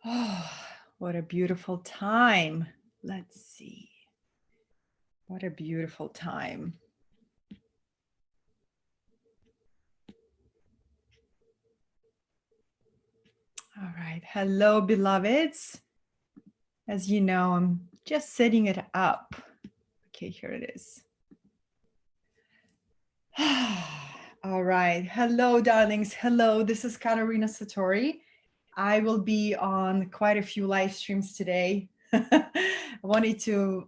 Oh, what a beautiful time. Let's see. What a beautiful time. All right. Hello, beloveds. As you know, I'm just setting it up. Okay, here it is. All right. Hello, darlings. Hello, this is Katerina Satori. I will be on quite a few live streams today. I wanted to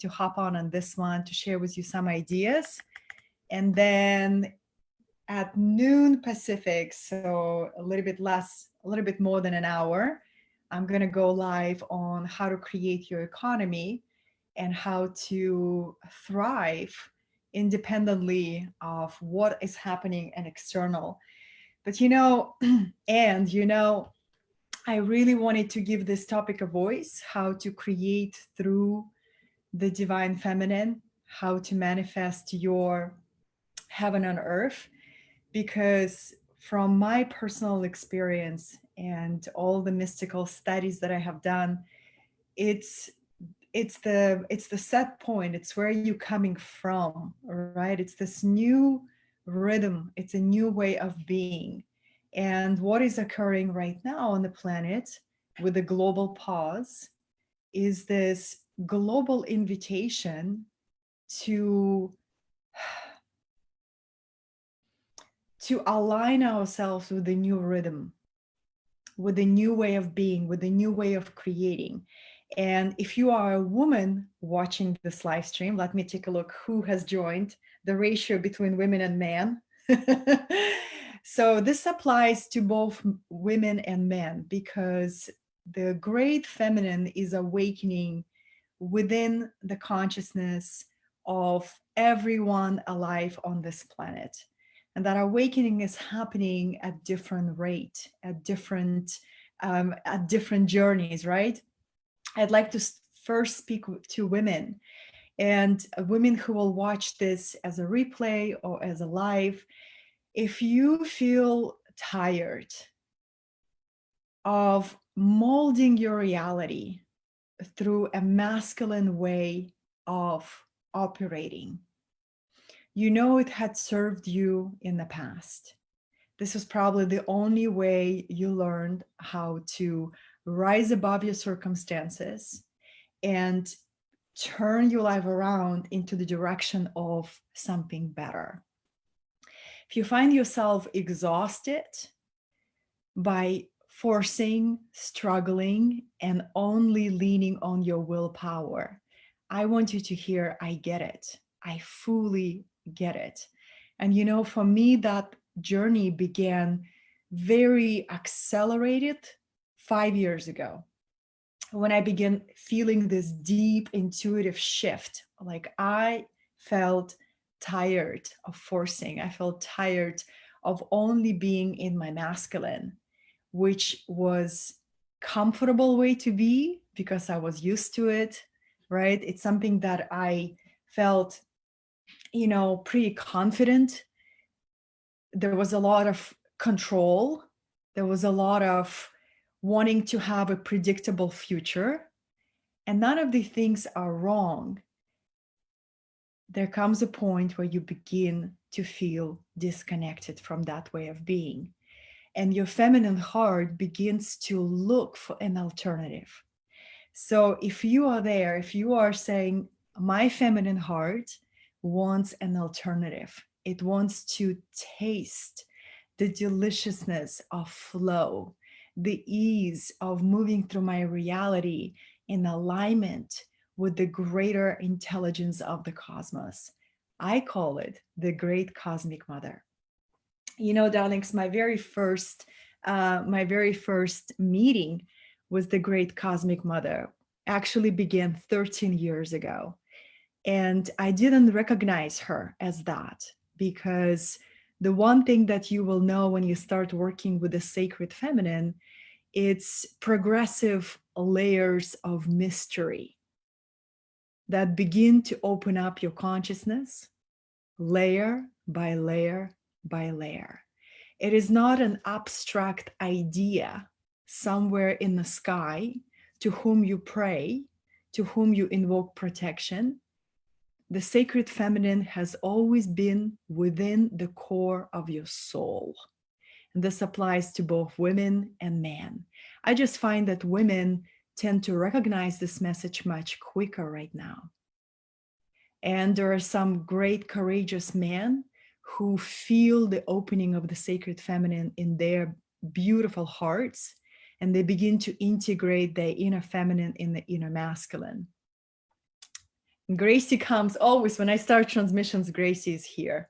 hop on this one to share with you some ideas. And then at noon Pacific, so a little bit more than an hour, I'm going to go live on how to create your economy and how to thrive independently of what is happening and external. But I really wanted to give this topic a voice, how to create through the divine feminine, how to manifest your heaven on earth, because from my personal experience and all the mystical studies that I have done, it's the set point. It's where you're coming from, right? It's this new rhythm. It's a new way of being. And what is occurring right now on the planet with the global pause is this global invitation to align ourselves with the new rhythm, with a new way of being, with a new way of creating. And if you are a woman watching this live stream, let me take a look who has joined, the ratio between women and men. So this applies to both women and men, because the great feminine is awakening within the consciousness of everyone alive on this planet. And that awakening is happening at different rate, at different journeys, right? I'd like to first speak to women, and women who will watch this as a replay or as a live. If you feel tired of molding your reality through a masculine way of operating, it had served you in the past. This was probably the only way you learned how to rise above your circumstances and turn your life around into the direction of something better. If you find yourself exhausted by forcing, struggling, and only leaning on your willpower, I want you to hear, I get it. I fully get it. And for me, that journey began very accelerated 5 years ago, when I began feeling this deep intuitive shift. Like, I felt tired of forcing. I felt tired of only being in my masculine, which was comfortable way to be because I was used to it, right? It's something that I felt, pretty confident. There was a lot of control. There was a lot of wanting to have a predictable future. And none of these things are wrong. There comes a point where you begin to feel disconnected from that way of being. And your feminine heart begins to look for an alternative. So if you are there, if you are saying, my feminine heart wants an alternative, it wants to taste the deliciousness of flow, the ease of moving through my reality in alignment with the greater intelligence of the cosmos. I call it the great cosmic mother. Darlings, my very first meeting with the great cosmic mother actually began 13 years ago. And I didn't recognize her as that, because the one thing that you will know when you start working with the sacred feminine, it's progressive layers of mystery that begin to open up your consciousness layer by layer by layer. It is not an abstract idea somewhere in the sky, to whom you pray, to whom you invoke protection. The sacred feminine has always been within the core of your soul. And this applies to both women and men. I just find that women tend to recognize this message much quicker right now. And there are some great courageous men who feel the opening of the sacred feminine in their beautiful hearts, and they begin to integrate their inner feminine in the inner masculine. Gracie comes always when I start transmissions. Gracie is here.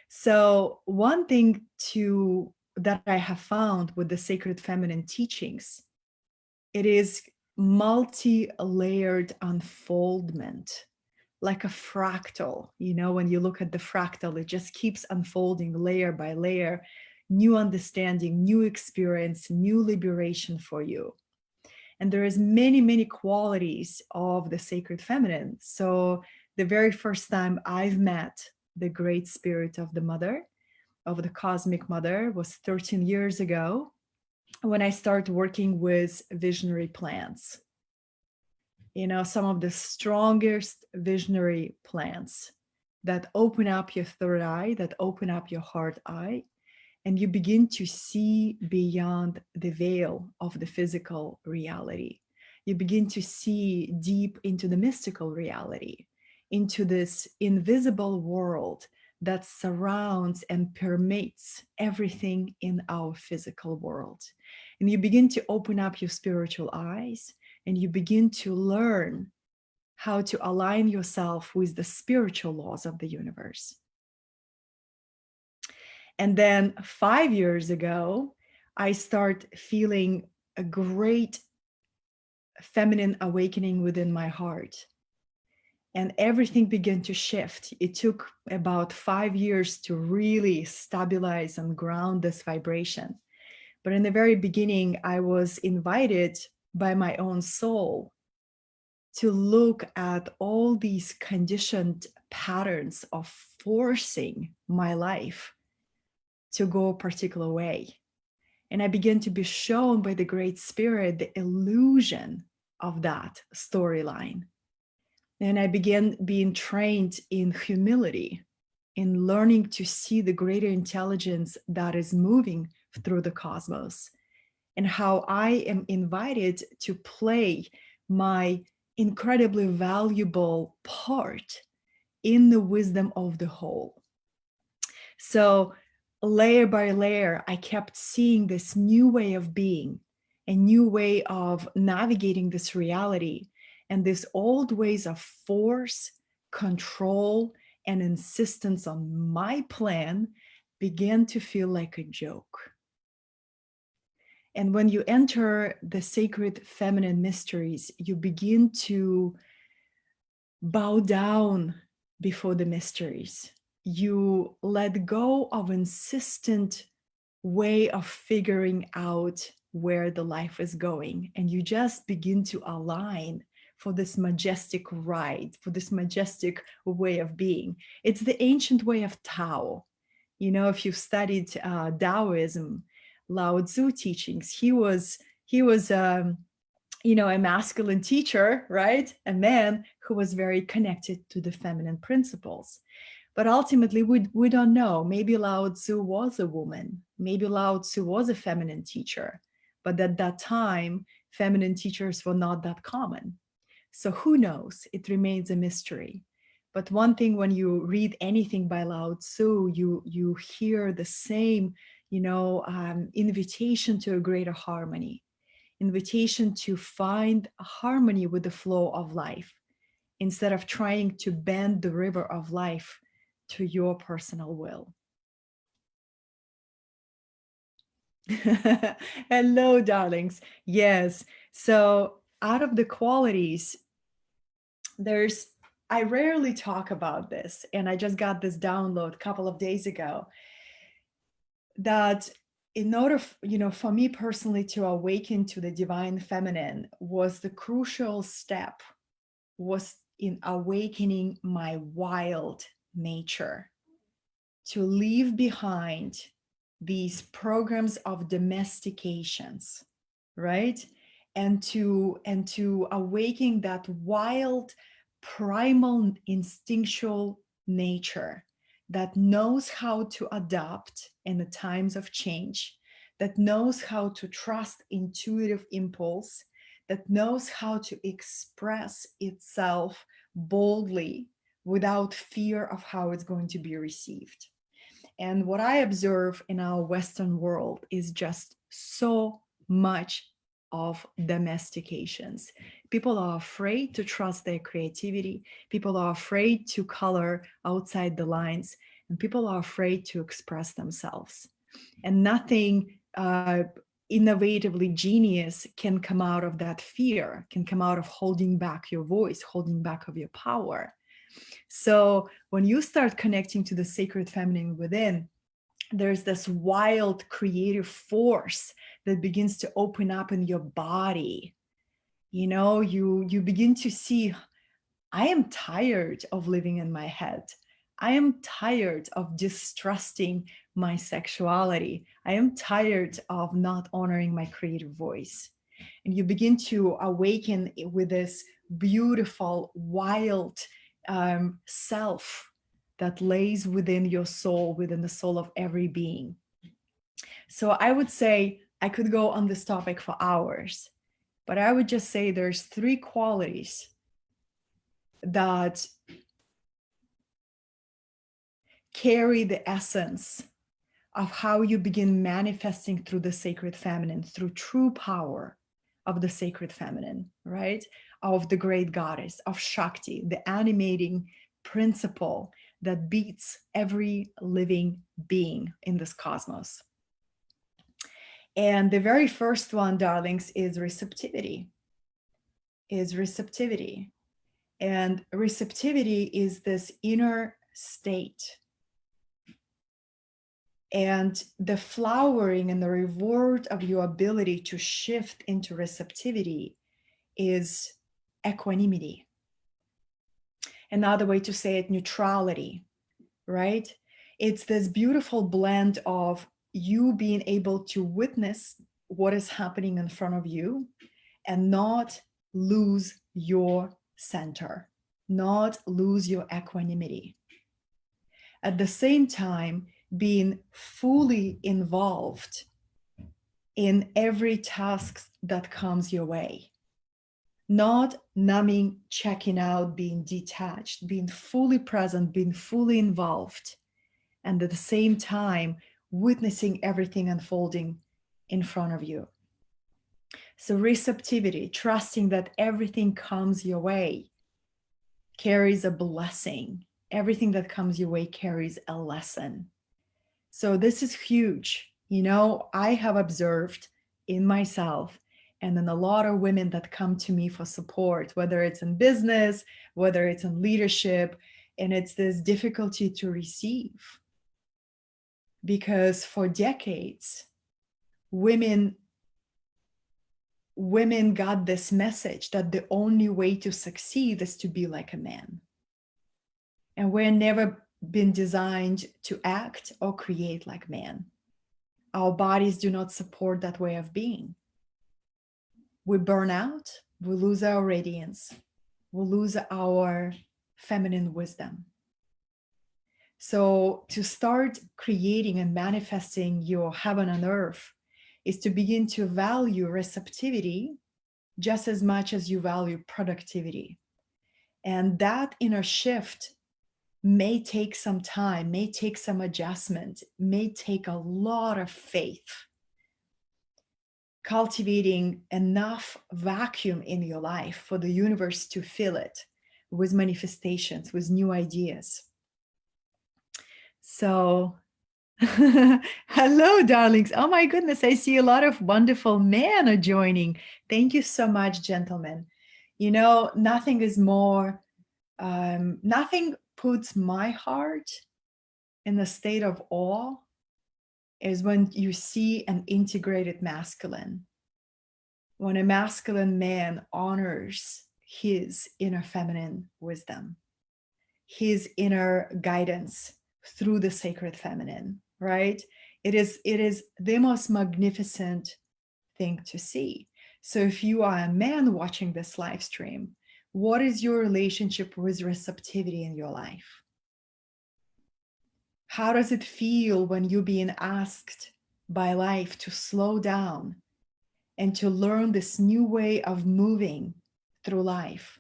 So one thing that I have found with the sacred feminine teachings, it is multi-layered unfoldment, like a fractal. When you look at the fractal, it just keeps unfolding layer by layer, new understanding, new experience, new liberation for you. And there is many, many qualities of the sacred feminine. So the very first time I've met the great spirit of the mother, of the cosmic mother, was 13 years ago when I started working with visionary plants. Some of the strongest visionary plants that open up your third eye, that open up your heart eye, and you begin to see beyond the veil of the physical reality. You begin to see deep into the mystical reality, into this invisible world that surrounds and permeates everything in our physical world. And you begin to open up your spiritual eyes, and you begin to learn how to align yourself with the spiritual laws of the universe. And then 5 years ago, I start feeling a great feminine awakening within my heart. And everything began to shift. It took about 5 years to really stabilize and ground this vibration. But in the very beginning, I was invited by my own soul to look at all these conditioned patterns of forcing my life to go a particular way. And I began to be shown by the Great Spirit the illusion of that storyline. And I began being trained in humility, in learning to see the greater intelligence that is moving through the cosmos, and how I am invited to play my incredibly valuable part in the wisdom of the whole. So layer by layer, I kept seeing this new way of being, a new way of navigating this reality. And these old ways of force, control, and insistence on my plan began to feel like a joke. And when you enter the sacred feminine mysteries, you begin to bow down before the mysteries. You let go of insistent way of figuring out where the life is going, and you just begin to align for this majestic ride, for this majestic way of being. It's the ancient way of Tao. If you've studied Taoism, Lao Tzu teachings, he was a masculine teacher, right? A man who was very connected to the feminine principles. But ultimately, we don't know. Maybe Lao Tzu was a woman. Maybe Lao Tzu was a feminine teacher. But at that time, feminine teachers were not that common. So who knows? It remains a mystery. But one thing, when you read anything by Lao Tzu, you hear the same, invitation to a greater harmony, invitation to find harmony with the flow of life, instead of trying to bend the river of life to your personal will. Hello, darlings. Yes. So out of the qualities, I rarely talk about this, and I just got this download a couple of days ago, that in order, for me personally to awaken to the divine feminine, was the crucial step was in awakening my wild nature, to leave behind these programs of domestications, right? And to awaken that wild, primal, instinctual nature that knows how to adapt in the times of change, that knows how to trust intuitive impulse, that knows how to express itself boldly without fear of how it's going to be received. And what I observe in our Western world is just so much of domestications. People are afraid to trust their creativity. People are afraid to color outside the lines, and people are afraid to express themselves. And nothing innovatively genius can come out of that fear, can come out of holding back your voice, holding back of your power. So when you start connecting to the sacred feminine within, there's this wild creative force that begins to open up in your body. You know, you begin to see, I am tired of living in my head. I am tired of distrusting my sexuality. I am tired of not honoring my creative voice. And you begin to awaken with this beautiful, wild self that lays within your soul, within the soul of every being. So I would say I could go on this topic for hours, but I would just say there's 3 qualities that carry the essence of how you begin manifesting through the sacred feminine, through true power of the sacred feminine, right? Of the great goddess, of Shakti, the animating principle that beats every living being in this cosmos. And the very first one, darlings, is receptivity. And receptivity is this inner state. And the flowering and the reward of your ability to shift into receptivity is equanimity. Another way to say it, neutrality, right? It's this beautiful blend of you being able to witness what is happening in front of you and not lose your center, not lose your equanimity. At the same time, being fully involved in every task that comes your way, not numbing, checking out, being detached, being fully present, being fully involved, and at the same time, witnessing everything unfolding in front of you. So receptivity, trusting that everything comes your way, carries a blessing. Everything that comes your way carries a lesson. So this is huge. You know, I have observed in myself and in a lot of women that come to me for support, whether it's in business, whether it's in leadership, and it's this difficulty to receive. Because for decades, women got this message that the only way to succeed is to be like a man. And we're never been designed to act or create like men. Our bodies do not support that way of being. We burn out, we lose our radiance, we lose our feminine wisdom. So to start creating and manifesting your heaven on earth is to begin to value receptivity just as much as you value productivity. And that inner shift may take some time, may take some adjustment, may take a lot of faith. Cultivating enough vacuum in your life for the universe to fill it with manifestations, with new ideas. So, hello, darlings. Oh my goodness, I see a lot of wonderful men are joining. Thank you so much, gentlemen. You know, nothing is more, nothing puts my heart in a state of awe is when you see an integrated masculine. When a masculine man honors his inner feminine wisdom, his inner guidance through the sacred feminine, right? It is the most magnificent thing to see. So if you are a man watching this live stream, what is your relationship with receptivity in your life? How does it feel when you're being asked by life to slow down and to learn this new way of moving through life?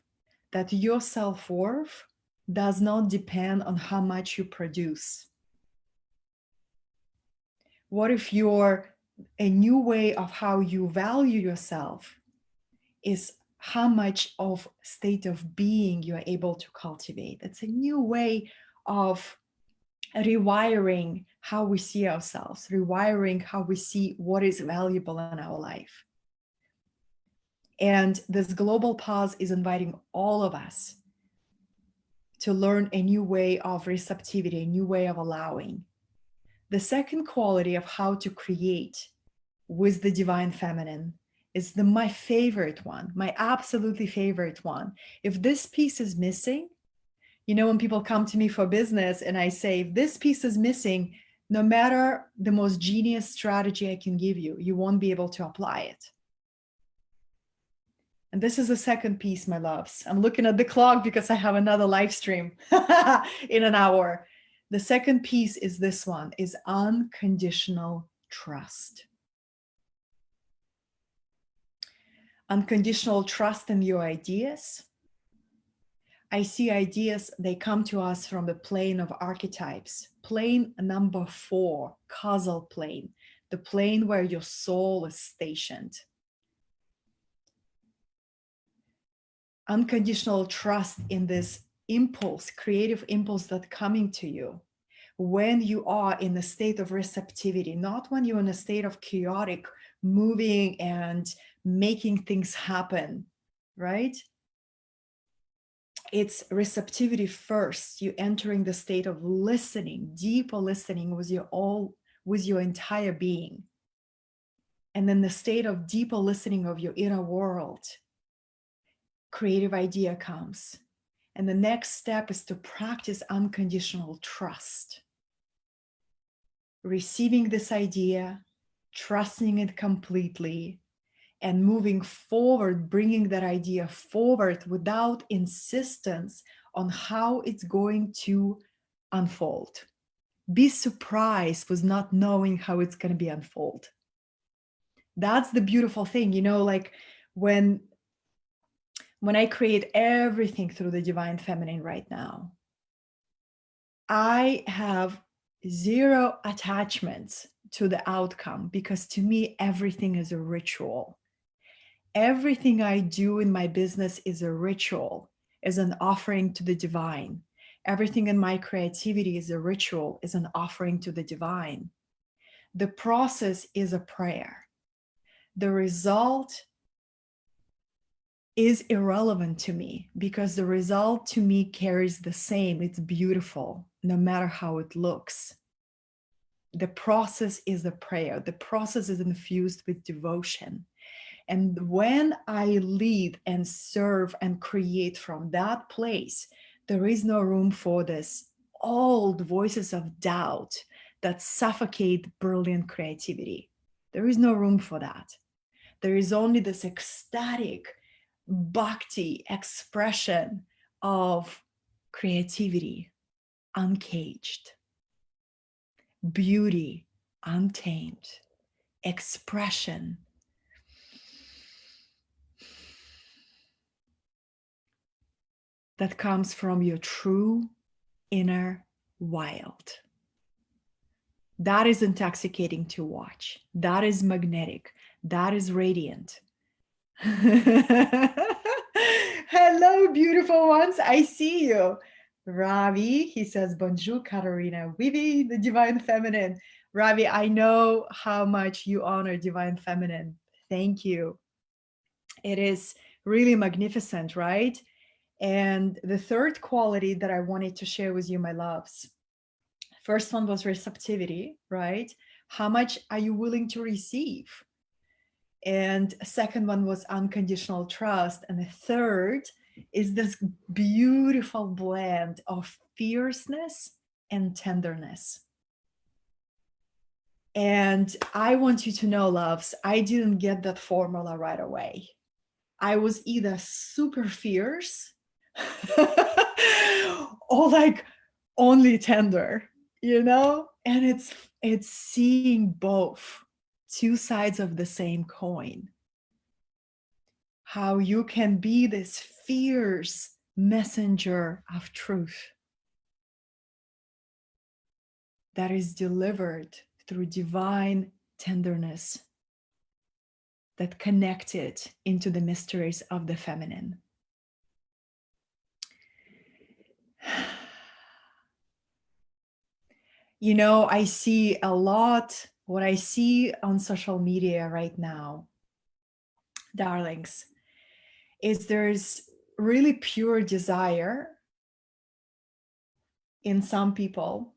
That your self-worth does not depend on how much you produce. What if a new way of how you value yourself is how much of state of being you're able to cultivate? It's a new way of rewiring how we see ourselves, rewiring how we see what is valuable in our life. And this global pause is inviting all of us to learn a new way of receptivity, a new way of allowing. The second quality of how to create with the divine feminine is my favorite one, my absolutely favorite one. If this piece is missing, when people come to me for business and I say, if this piece is missing, no matter the most genius strategy I can give you, you won't be able to apply it. And this is the second piece, my loves. I'm looking at the clock because I have another live stream in an hour. The second piece is this one, is unconditional trust. Unconditional trust in your ideas. I see ideas, they come to us from the plane of archetypes. Plane number 4, causal plane, the plane where your soul is stationed. Unconditional trust in this impulse, creative impulse that's coming to you when you are in a state of receptivity, not when you're in a state of chaotic moving and making things happen, right? It's receptivity first. You entering the state of listening, deeper listening with your entire being. And then the state of deeper listening of your inner world, creative idea comes. And the next step is to practice unconditional trust. Receiving this idea, trusting it completely, and moving forward, bringing that idea forward without insistence on how it's going to unfold. Be surprised with not knowing how it's going to be unfold. That's the beautiful thing, like when I create everything through the divine feminine right now, I have zero attachments to the outcome, because to me, everything is a ritual. Everything I do in my business is a ritual, is an offering to the divine. Everything in my creativity is a ritual, is an offering to the divine. The process is a prayer. The result is irrelevant to me, because the result to me carries the same. It's beautiful, no matter how it looks. The process is a prayer. The process is infused with devotion. And when I lead and serve and create from that place, there is no room for this old voices of doubt that suffocate brilliant creativity. There is no room for that. There is only this ecstatic bhakti expression of creativity, uncaged, beauty, untamed, expression that comes from your true inner wild. That is intoxicating to watch. That is magnetic. That is radiant. Hello, beautiful ones. I see you. Ravi, he says, bonjour, Katerina. Vivi, the divine feminine. Ravi, I know how much you honor divine feminine. Thank you. It is really magnificent, right? And the third quality that I wanted to share with you, my loves, first one was receptivity, right? How much are you willing to receive? And second one was unconditional trust. And the third is this beautiful blend of fierceness and tenderness. And I want you to know, loves, I didn't get that formula right away. I was either super fierce or like only tender, you know? And it's seeing both, two sides of the same coin. How you can be this fierce messenger of truth that is delivered through divine tenderness that connected into the mysteries of the feminine. You know, I see a lot, what I see on social media right now, darlings, is there's really pure desire in some people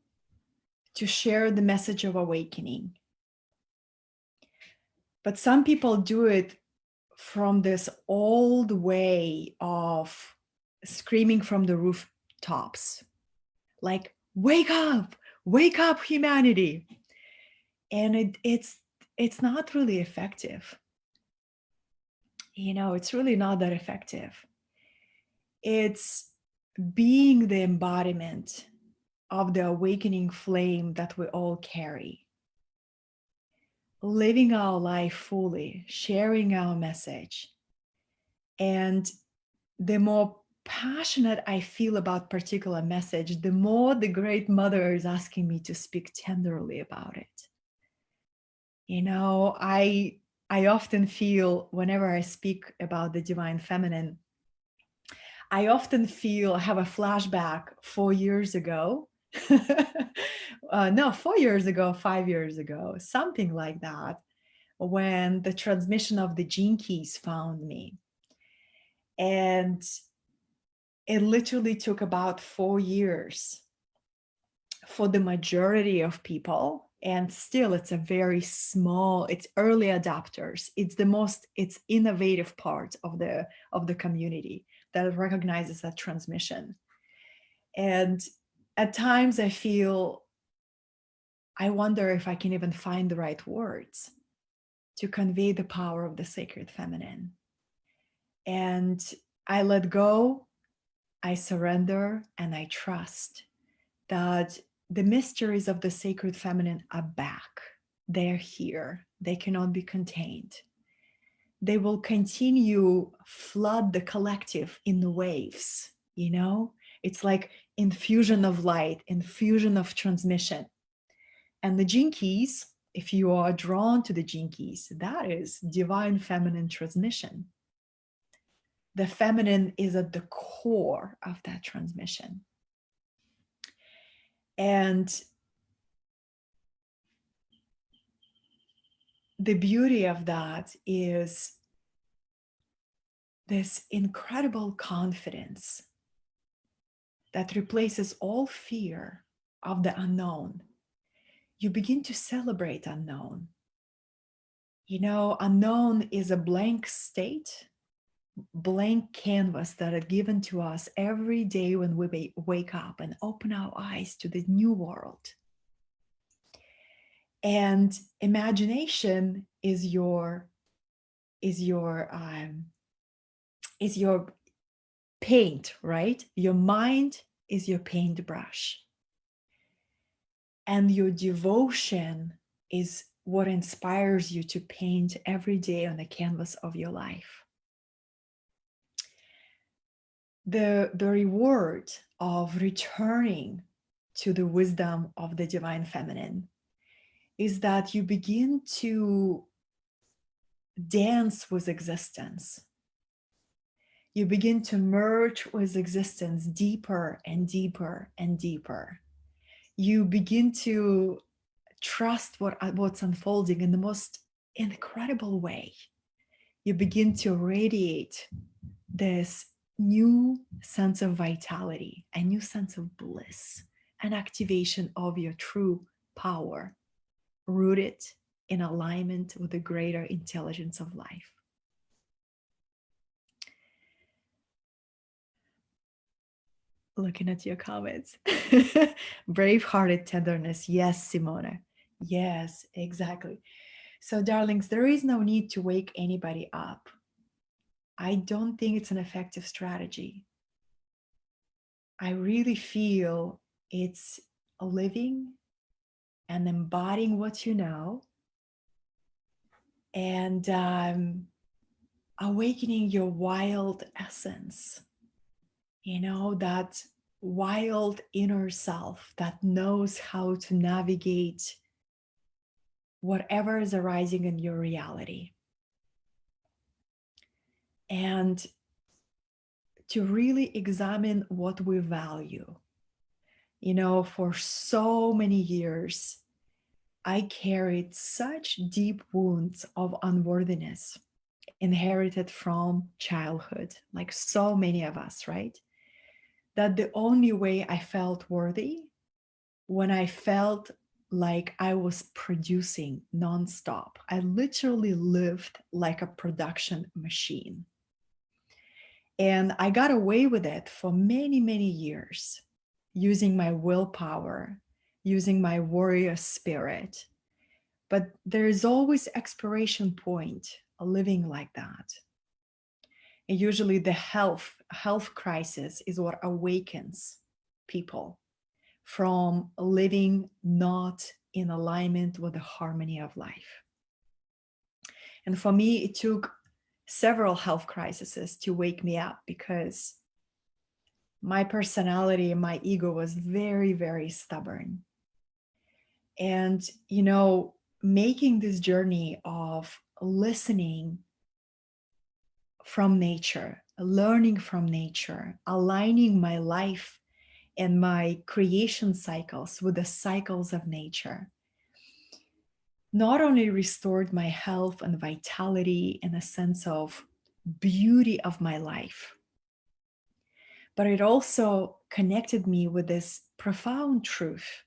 to share the message of awakening. But some people do it from this old way of screaming from the rooftops, like, wake up, humanity. And it's not really effective. You know, it's really not that effective. It's being the embodiment of the awakening flame that we all carry, living our life fully, sharing our message. And the more passionate I feel about particular message, the more the Great Mother is asking me to speak tenderly about it. You know, I often feel whenever I speak about the divine feminine, I often feel, I have a flashback 4 years ago. No, 4 years ago, 5 years ago, something like that, when the transmission of the gene keys found me. And it literally took about 4 years for the majority of people. And still, it's a very small, it's early adopters. It's innovative part of the community that recognizes that transmission. And at times I feel, I wonder if I can even find the right words to convey the power of the sacred feminine. And I let go, I surrender, and I trust that the mysteries of the sacred feminine are back. They're here. They cannot be contained. They will continue flood the collective in the waves, you know? It's like infusion of light, infusion of transmission. And the gene keys, if you are drawn to the gene keys, that is divine feminine transmission. The feminine is at the core of that transmission. And the beauty of that is this incredible confidence that replaces all fear of the unknown. You begin to celebrate unknown. You know, unknown is a blank state, blank canvas that are given to us every day when we wake up and open our eyes to the new world. And imagination is your paint, right? Your mind is your paintbrush. And your devotion is what inspires you to paint every day on the canvas of your life. The reward of returning to the wisdom of the divine feminine is that you begin to dance with existence. You begin to merge with existence deeper and deeper and deeper. You begin to trust what's unfolding in the most incredible way. You begin to radiate this new sense of vitality, a new sense of bliss, an activation of your true power, rooted in alignment with the greater intelligence of life. Looking at your comments. Brave-hearted tenderness. Yes, Simone. Yes, exactly. So, darlings, there is no need to wake anybody up. I don't think it's an effective strategy. I really feel it's living and embodying what you know, and awakening your wild essence, that wild inner self that knows how to navigate whatever is arising in your reality. And to really examine what we value. For so many years, I carried such deep wounds of unworthiness inherited from childhood, like so many of us, right? That the only way I felt worthy when I felt like I was producing nonstop. I literally lived like a production machine. And I got away with it for many, many years, using my willpower, using my warrior spirit. But there is always expiration point living like that. And usually the health crisis is what awakens people from living not in alignment with the harmony of life. And for me, it took several health crises to wake me up, because my personality and my ego was very, very stubborn. And, making this journey of listening from nature, learning from nature, aligning my life and my creation cycles with the cycles of nature, not only restored my health and vitality and a sense of beauty of my life, but it also connected me with this profound truth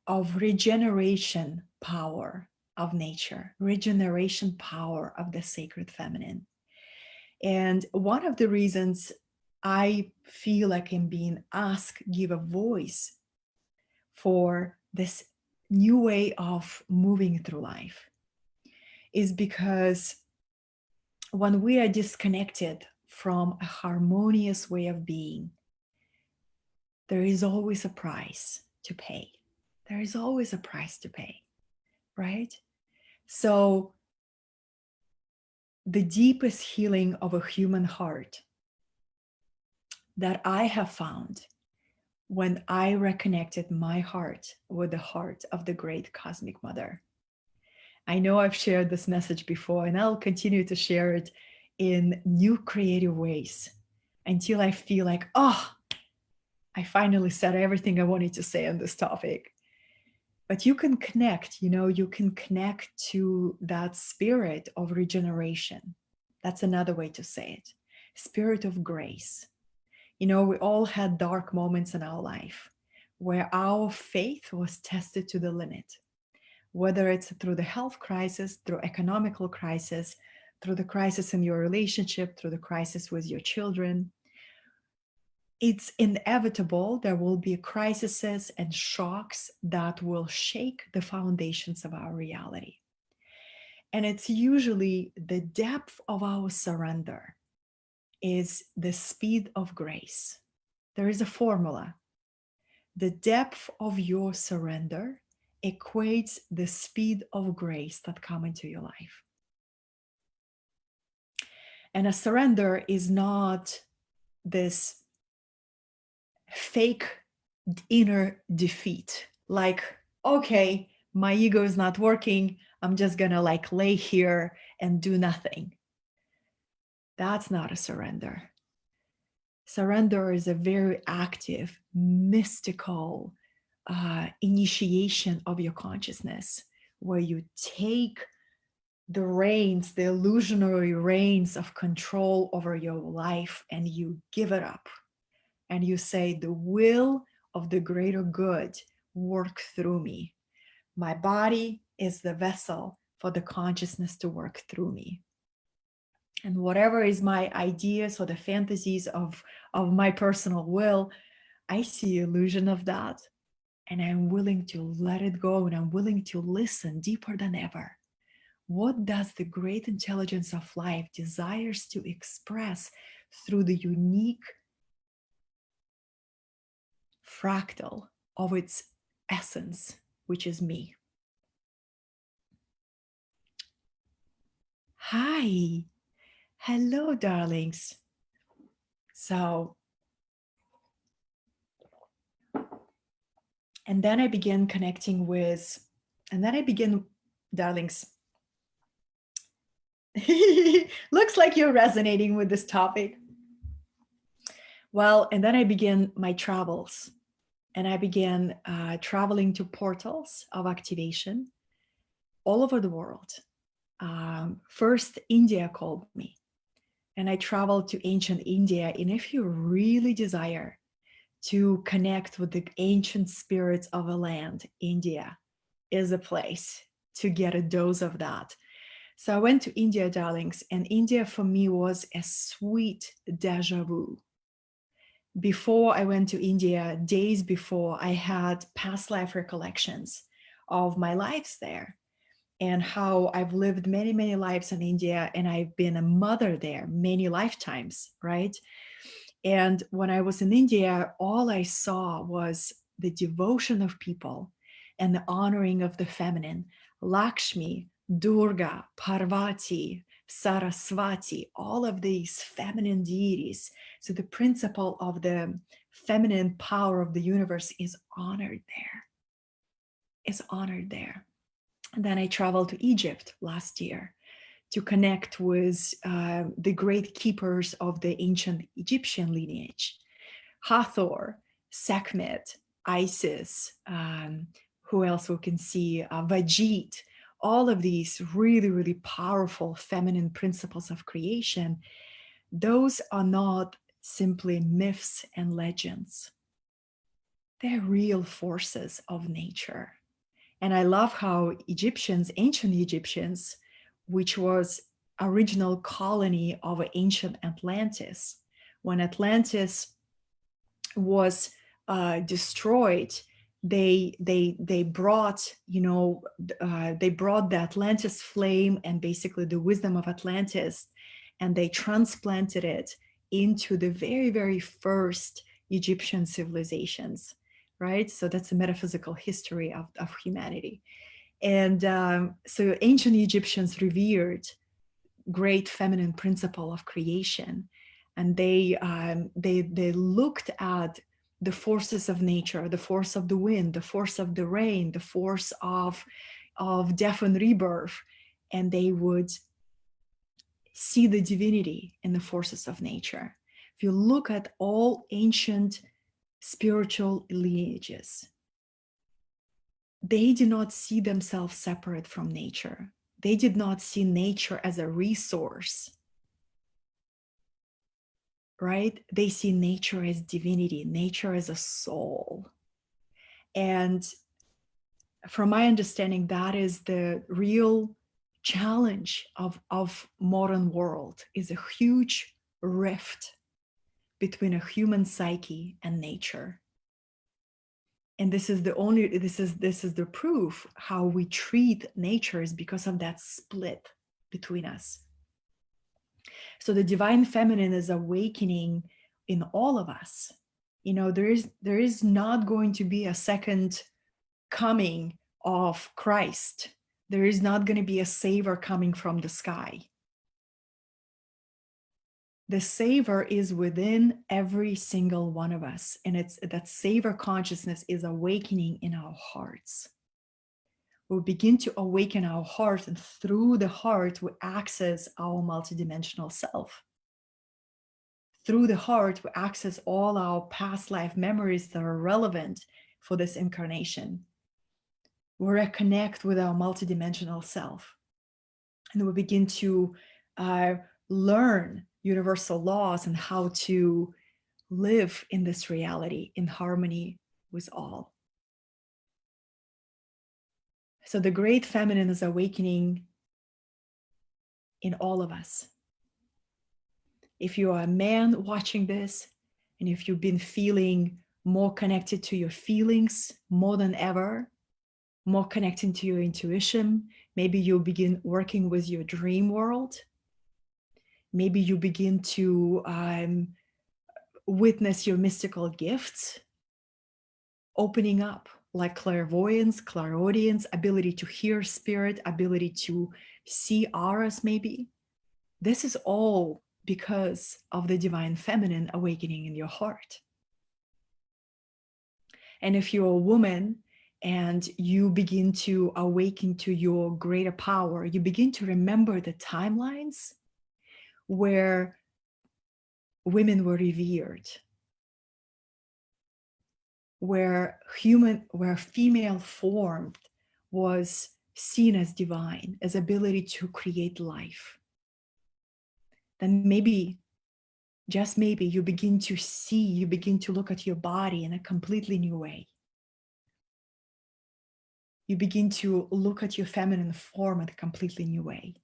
of regeneration power of nature, regeneration power of the sacred feminine. And one of the reasons I feel like I'm being asked give a voice for this new way of moving through life is because when we are disconnected from a harmonious way of being, there is always a price to pay. There is always a price to pay, right? So, the deepest healing of a human heart that I have found when I reconnected my heart with the heart of the great cosmic mother. I know I've shared this message before, and I'll continue to share it in new creative ways until I feel like, oh, I finally said everything I wanted to say on this topic. But you can connect, you can connect to that spirit of regeneration. That's another way to say it. Spirit of grace. We all had dark moments in our life where our faith was tested to the limit, whether it's through the health crisis, through economical crisis, through the crisis in your relationship, through the crisis with your children. It's inevitable. There will be crises and shocks that will shake the foundations of our reality. And it's usually the depth of our surrender is the speed of grace. There is a formula. The depth of your surrender equates the speed of grace that come into your life. And a surrender is not this fake inner defeat. Like, okay, my ego is not working. I'm just gonna lay here and do nothing. That's not a surrender. Surrender is a very active, mystical initiation of your consciousness, where you take the reins, the illusionary reins of control over your life, and you give it up. And you say, the will of the greater good work through me. My body is the vessel for the consciousness to work through me. And whatever is my ideas or the fantasies of my personal will, I see illusion of that. and I'm willing to let it go, and I'm willing to listen deeper than ever. What does the great intelligence of life desires to express through the unique fractal of its essence, which is me? Hi, hello, darlings. So, and then I began connecting with, darlings. Looks like you're resonating with this topic. Well, and then I began my travels, and I began traveling to portals of activation all over the world. First, India called me, and I traveled to ancient India. And if you really desire to connect with the ancient spirits of a land, India is a place to get a dose of that. So I went to India, darlings, and India for me was a sweet deja vu. Before I went to India, days before, I had past life recollections of my lives there and how I've lived many, many lives in India, and I've been a mother there many lifetimes, right? And when I was in India, all I saw was the devotion of people and the honoring of the feminine. Lakshmi, Durga, Parvati, Saraswati, all of these feminine deities. So the principle of the feminine power of the universe is honored there. Is honored there. And then I traveled to Egypt last year to connect with the great keepers of the ancient Egyptian lineage, Hathor, Sekhmet, Isis, who else we can see, Vajit, all of these really, really powerful feminine principles of creation. Those are not simply myths and legends. They're real forces of nature. And I love how Egyptians, ancient Egyptians, which was original colony of ancient Atlantis, when Atlantis was destroyed, they brought, they brought the Atlantis flame and basically the wisdom of Atlantis, and they transplanted it into the very, very first Egyptian civilizations, right? So that's a metaphysical history of humanity. And so ancient Egyptians revered great feminine principle of creation, and they looked at the forces of nature, the force of the wind, the force of the rain, the force of death and rebirth, and they would see the divinity in the forces of nature. If you look at all ancient spiritual lineages, they did not see themselves separate from nature. They did not see nature as a resource, right? They see nature as divinity, nature as a soul. And from my understanding, that is the real challenge of modern world, is a huge rift between a human psyche and nature. And this is the proof how we treat nature is because of that split between us. So the divine feminine is awakening in all of us. There is not going to be a second coming of Christ. There is not going to be a savior coming from the sky. The savior is within every single one of us, and it's that savior consciousness is awakening in our hearts. We begin to awaken our heart, and through the heart we access our multidimensional self. Through the heart we access all our past life memories that are relevant for this incarnation. We reconnect with our multidimensional self, and we begin to learn universal laws and how to live in this reality in harmony with all. So the great feminine is awakening in all of us. If you are a man watching this, and if you've been feeling more connected to your feelings more than ever, more connected to your intuition. Maybe you begin working with your dream world. Maybe you begin to witness your mystical gifts opening up, like clairvoyance, clairaudience, ability to hear spirit, ability to see auras, maybe. This is all because of the divine feminine awakening in your heart. And if you're a woman and you begin to awaken to your greater power, you begin to remember the timelines where women were revered, where female form was seen as divine, as ability to create life. Then maybe, just maybe, you begin to look at your body in a completely new way. You begin to look at your feminine form in a completely new way.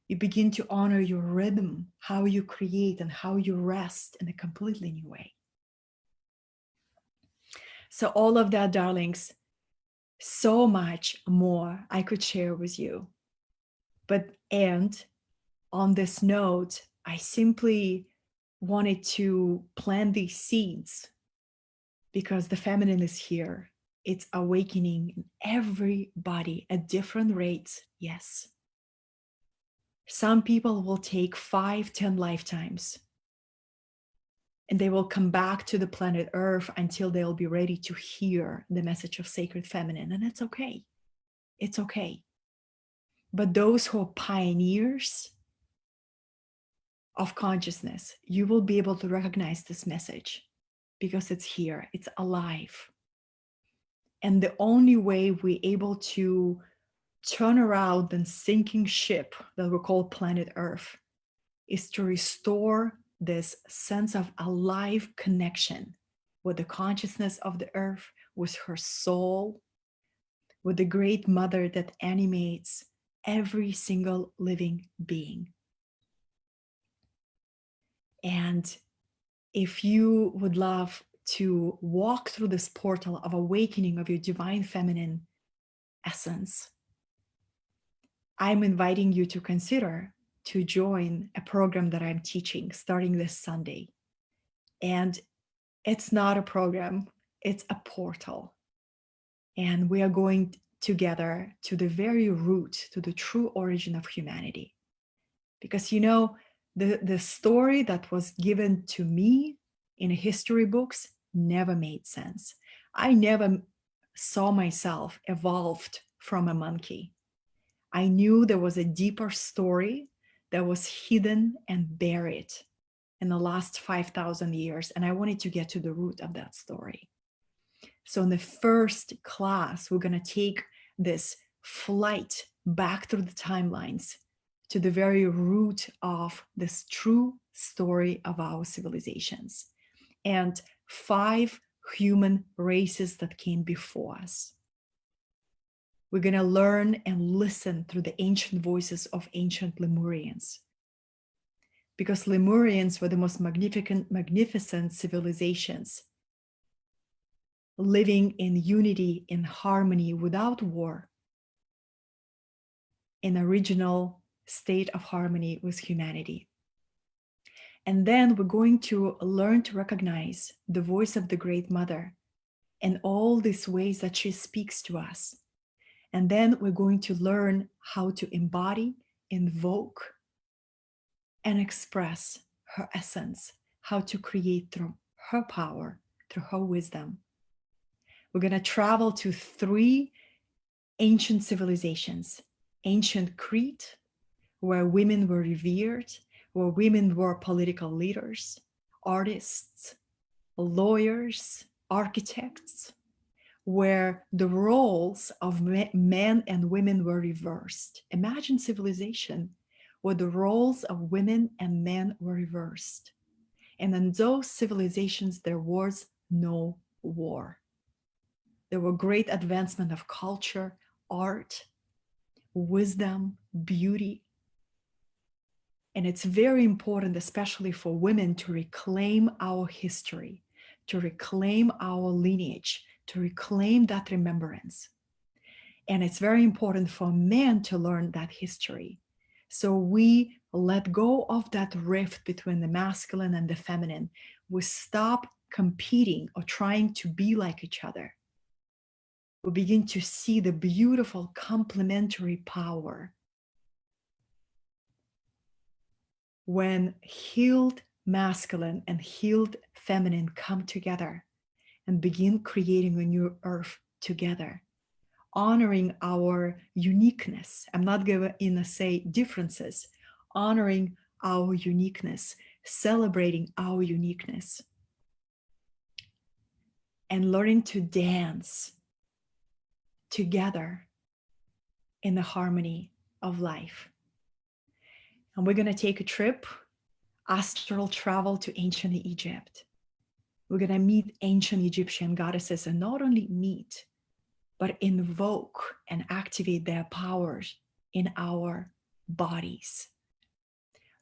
You begin to honor your rhythm, how you create and how you rest in a completely new way. So all of that, darlings, so much more I could share with you. And on this note, I simply wanted to plant these seeds because the feminine is here. It's awakening in everybody at different rates, yes. Some people will take 5, 10 lifetimes, and they will come back to the planet Earth until they'll be ready to hear the message of sacred feminine, and it's okay. It's okay. But those who are pioneers of consciousness, you will be able to recognize this message because it's here, it's alive. And the only way we're able to turn around the sinking ship that we call planet Earth is to restore this sense of alive connection with the consciousness of the earth, with her soul, with the great mother that animates every single living being. And if you would love to walk through this portal of awakening of your divine feminine essence, I'm inviting you to consider to join a program that I'm teaching starting this Sunday. And it's not a program, it's a portal. And we are going together to the very root, to the true origin of humanity. Because the story that was given to me in history books never made sense. I never saw myself evolved from a monkey. I knew there was a deeper story that was hidden and buried in the last 5,000 years, and I wanted to get to the root of that story. So in the first class, we're going to take this flight back through the timelines to the very root of this true story of our civilizations and 5 human races that came before us. We're going to learn and listen through the ancient voices of ancient Lemurians, because Lemurians were the most magnificent civilizations, living in unity, in harmony, without war, in a original state of harmony with humanity. And then we're going to learn to recognize the voice of the Great Mother and all these ways that she speaks to us. And then we're going to learn how to embody, invoke, and express her essence, how to create through her power, through her wisdom. We're going to travel to 3 ancient civilizations. Ancient Crete, where women were revered, where women were political leaders, artists, lawyers, architects, where the roles of men and women were reversed. Imagine civilization where the roles of women and men were reversed. And in those civilizations, there was no war. There were great advancement of culture, art, wisdom, beauty. And it's very important, especially for women, to reclaim our history, to reclaim our lineage, to reclaim that remembrance. And it's very important for men to learn that history. So we let go of that rift between the masculine and the feminine. We stop competing or trying to be like each other. We begin to see the beautiful complementary power when healed masculine and healed feminine come together and begin creating a new earth together, honoring our uniqueness. I'm not going to say differences, honoring our uniqueness, celebrating our uniqueness, and learning to dance together in the harmony of life. And we're going to take a trip, astral travel to ancient Egypt. We're going to meet ancient Egyptian goddesses, and not only meet, but invoke and activate their powers in our bodies.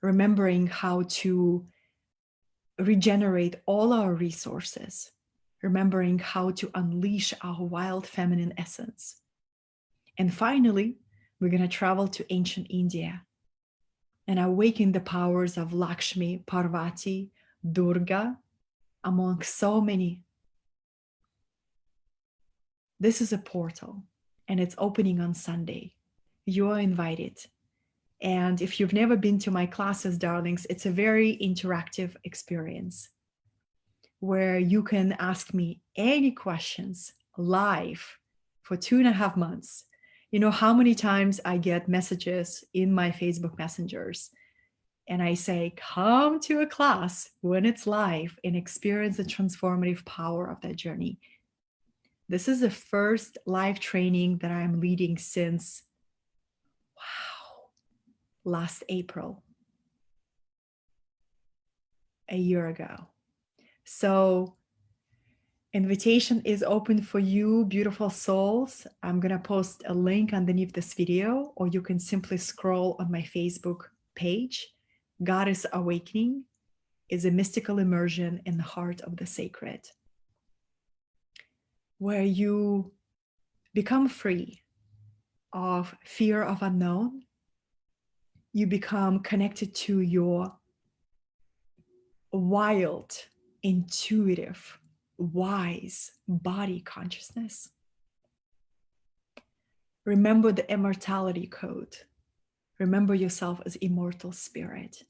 Remembering how to regenerate all our resources, remembering how to unleash our wild feminine essence. And finally, we're going to travel to ancient India and awaken the powers of Lakshmi, Parvati, Durga, among so many. This is a portal, and it's opening on Sunday. You are invited. And if you've never been to my classes, darlings, it's a very interactive experience where you can ask me any questions live for 2.5 months. You know how many times I get messages in my Facebook messengers and I say, come to a class when it's live and experience the transformative power of that journey. This is the first live training that I'm leading since, last April, a year ago. So invitation is open for you, beautiful souls. I'm going to post a link underneath this video, or you can simply scroll on my Facebook page. Goddess Awakening is a mystical immersion in the heart of the sacred, where you become free of fear of unknown. You become connected to your wild, intuitive, wise body consciousness. Remember the immortality code. Remember yourself as immortal spirit,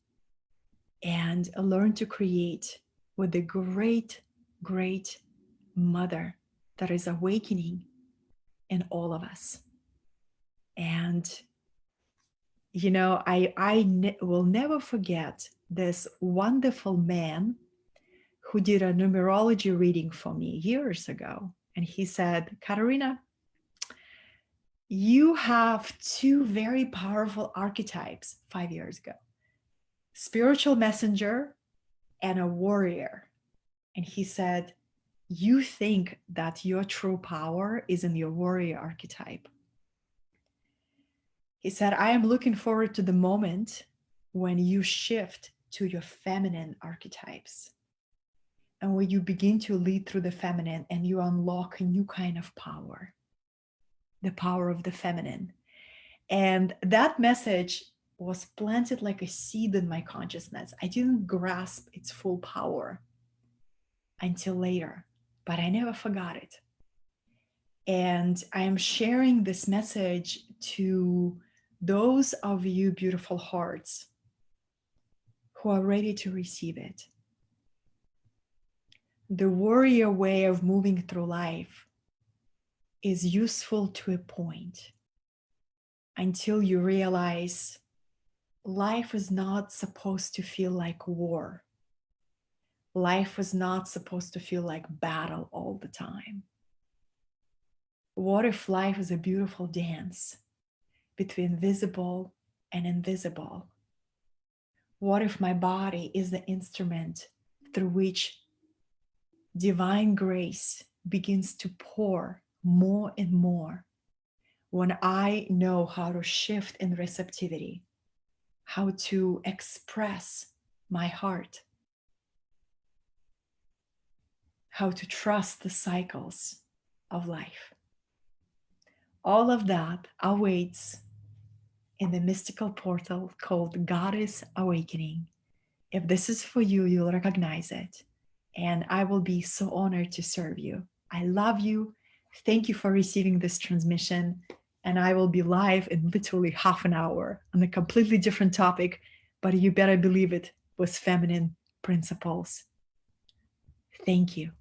and learn to create with the great, great mother that is awakening in all of us. And you know, I will never forget this wonderful man who did a numerology reading for me years ago. And he said, Katerina, you have two very powerful archetypes 5 years ago, spiritual messenger and a warrior. And he said, you think that your true power is in your warrior archetype. He said, I am looking forward to the moment when you shift to your feminine archetypes and when you begin to lead through the feminine and you unlock a new kind of power, the power of the feminine. And that message was planted like a seed in my consciousness. I didn't grasp its full power until later, but I never forgot it. And I am sharing this message to those of you beautiful hearts who are ready to receive it. The warrior way of moving through life is useful to a point until you realize life is not supposed to feel like war. Life is not supposed to feel like battle all the time. What if life is a beautiful dance between visible and invisible? What if my body is the instrument through which divine grace begins to pour more and more when I know how to shift in receptivity, how to express my heart, how to trust the cycles of life. All of that awaits in the mystical portal called Goddess Awakening. If this is for you, you'll recognize it. And I will be so honored to serve you. I love you. Thank you for receiving this transmission. And I will be live in literally half an hour on a completely different topic, but you better believe it, with feminine principles. Thank you.